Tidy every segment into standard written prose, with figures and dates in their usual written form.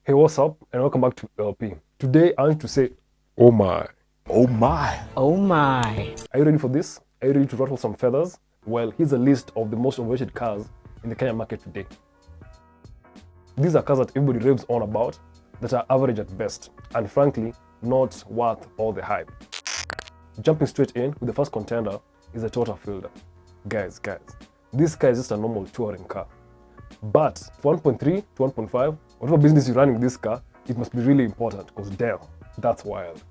Hey, what's up? And welcome back to El.P. Today, I want to say, oh my. Oh my. Oh my. Are you ready for this? Are you ready to rattle some feathers? Well, here's a list of the most overrated cars in the Kenya market today. These are cars that everybody raves on about, that are average at best, and frankly, not worth all the hype. Jumping straight in with the first contender is a Toyota Fielder. Guys, this car is just a normal touring car. But for 1.3 to 1.5, whatever business you're running this car, it must be really important because damn, that's wild.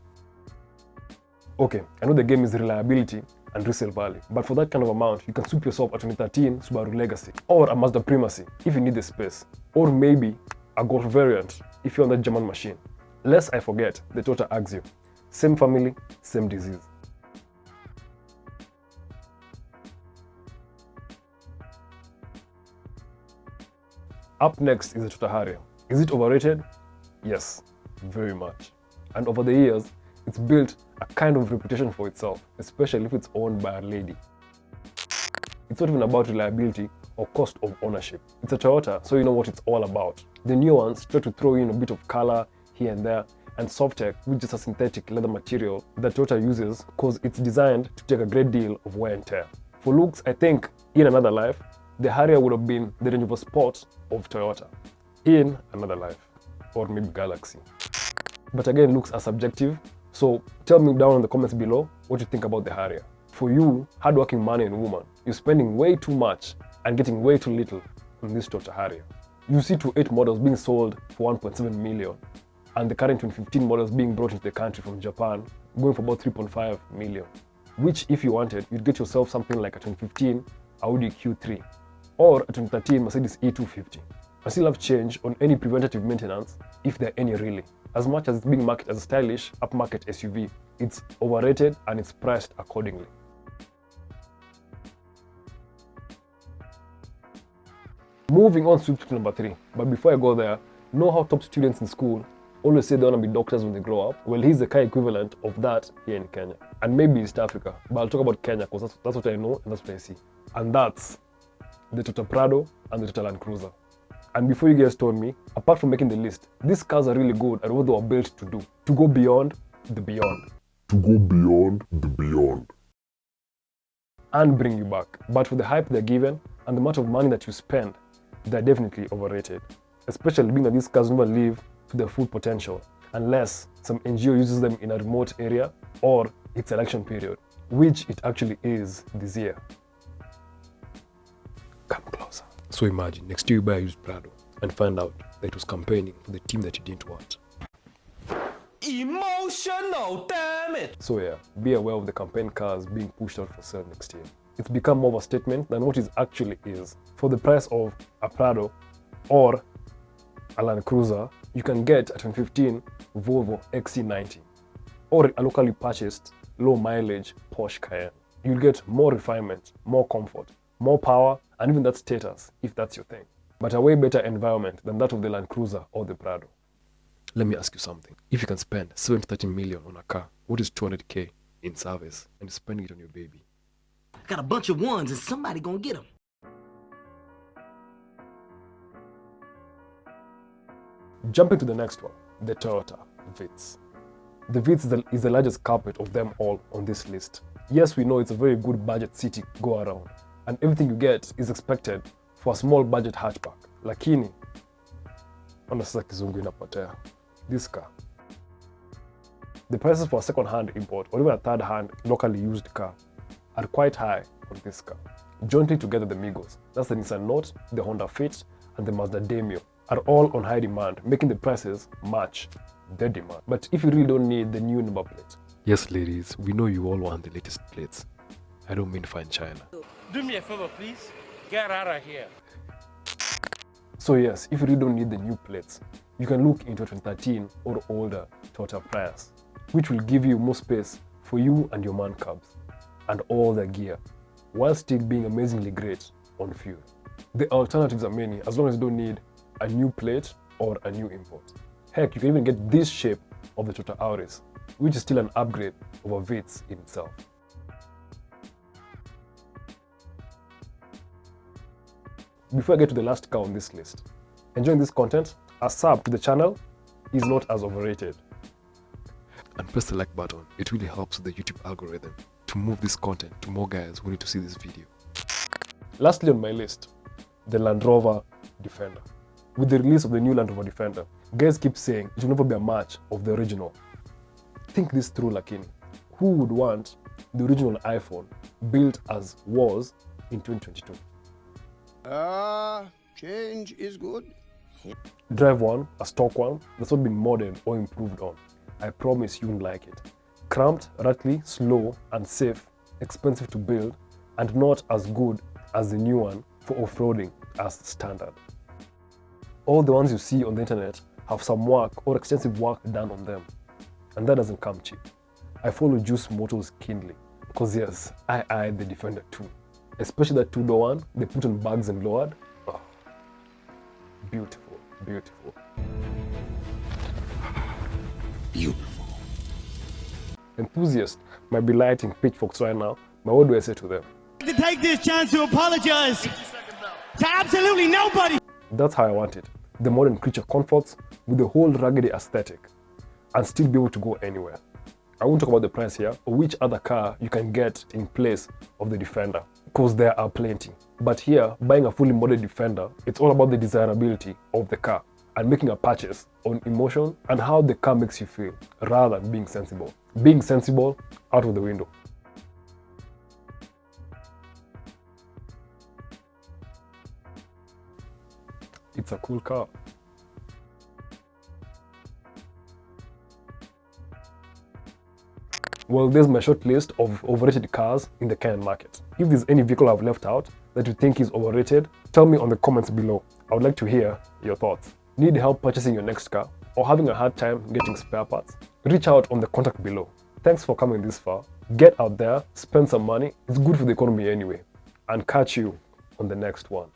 Okay, I know the game is reliability and resale value, but for that kind of amount, you can soup yourself a 2013 Subaru Legacy or a Mazda Primacy if you need the space, or maybe a Golf variant if you're on that German machine. Lest I forget, the Toyota Axio. Same family, same disease. Up next is the Toyota Harrier. Is it overrated? Yes, very much. And over the years, it's built a kind of reputation for itself, especially if it's owned by a lady. It's not even about reliability or cost of ownership. It's a Toyota, so you know what it's all about. The new ones try to throw in a bit of color here and there, and soft tech, which is a synthetic leather material that Toyota uses because it's designed to take a great deal of wear and tear. For looks, I think in another life, the Harrier would have been the Range Rover Sport of Toyota. In another life, or maybe Galaxy. But again, looks are subjective, so tell me down in the comments below what you think about the Harrier. For you, hardworking man and woman, you're spending way too much and getting way too little on this Toyota Harrier. You see 2.8 models being sold for 1.7 million, and the current 2015 models being brought into the country from Japan, going for about 3.5 million. Which, if you wanted, you'd get yourself something like a 2015 Audi Q3 or a 2013 Mercedes E250. I still have change on any preventative maintenance, if there are any really. As much as it's being marketed as a stylish, upmarket SUV, it's overrated and it's priced accordingly. Moving on to number 3, but before I go there, know how top students in school always say they want to be doctors when they grow up? Well, here's the car equivalent of that here in Kenya. And maybe East Africa, but I'll talk about Kenya because that's what I know and that's what I see. And that's the Toyota Prado and the Toyota Land Cruiser. And before you guys told me, apart from making the list, these cars are really good at what they were built to do. To go beyond the beyond. To go beyond the beyond. And bring you back. But for the hype they're given and the amount of money that you spend, they're definitely overrated. Especially being that these cars never live to their full potential unless some NGO uses them in a remote area or it's election period, which it actually is this year. Come closer. So imagine, next year you buy a used Prado and find out that it was campaigning for the team that you didn't want. Emotional, damn it! So yeah, be aware of the campaign cars being pushed out for sale next year. It's become more of a statement than what it actually is. For the price of a Prado or a Land Cruiser, you can get a 2015 Volvo XC90 or a locally purchased, low mileage Porsche Cayenne. You'll get more refinement, more comfort, more power, and even that status, if that's your thing. But a way better environment than that of the Land Cruiser or the Prado. Let me ask you something. If you can spend 730 million on a car, what is 200k in service and spending it on your baby? I got a bunch of ones and somebody gonna get them. Jumping to the next one, the Toyota Vitz. The Vitz is the largest carpet of them all on this list. Yes, we know it's a very good budget city go around, and everything you get is expected for a small budget hatchback. Lakini, ona sasa kizungu inapotea. This car. The prices for a second-hand import or even a third-hand locally used car are quite high on this car. Jointly together, the Migos, that's the Nissan Note, the Honda Fit, and the Mazda Demio, are all on high demand, making the prices match their demand. But if you really don't need the new number plate, yes ladies, we know you all want the latest plates. I don't mean fine China. Do me a favor, please. Get out of here. So yes, if you really don't need the new plates, you can look into a 2013 or older Toyota Prius, which will give you more space for you and your man cubs and all their gear, while still being amazingly great on fuel. The alternatives are many as long as you don't need a new plate or a new import. Heck, you can even get this shape of the Toyota Auris, which is still an upgrade of a Vitz in itself. Before I get to the last car on this list, enjoying this content? a sub to the channel is not as overrated. And press the like button. It really helps the YouTube algorithm to move this content to more guys who need to see this video. Lastly on my list, the Land Rover Defender. With the release of the new Land Rover Defender, guys keep saying it will never be a match of the original. Think this through, Lakini. Who would want the original iPhone built as was in 2022? Change is good. Drive one, a stock one, that's not been modded or improved on. I promise you won't like it. Cramped, rattly, slow, unsafe, expensive to build, and not as good as the new one for off-roading as standard. All the ones you see on the internet have some work or extensive work done on them, and that doesn't come cheap. I follow Juice Motors keenly, because yes, I eyed the Defender too. Especially that two-door one they put on bags and lowered. Oh, beautiful, beautiful. Beautiful. Enthusiasts might be lighting pitchforks right now, but what do I say to them? To take this chance to apologize to absolutely nobody. That's how I want it. The modern creature comforts with the whole ruggedy aesthetic and still be able to go anywhere. I won't talk about the price here or which other car you can get in place of the Defender, because there are plenty. But here, buying a fully modded Defender, it's all about the desirability of the car and making a purchase on emotion and how the car makes you feel, rather than being sensible. Being sensible, out of the window. It's a cool car. Well, there's my short list of overrated cars in the Kenyan market. If there's any vehicle I've left out that you think is overrated, tell me on the comments below. I would like to hear your thoughts. Need help purchasing your next car or having a hard time getting spare parts? Reach out on the contact below. Thanks for coming this far. Get out there, spend some money. It's good for the economy anyway. And catch you on the next one.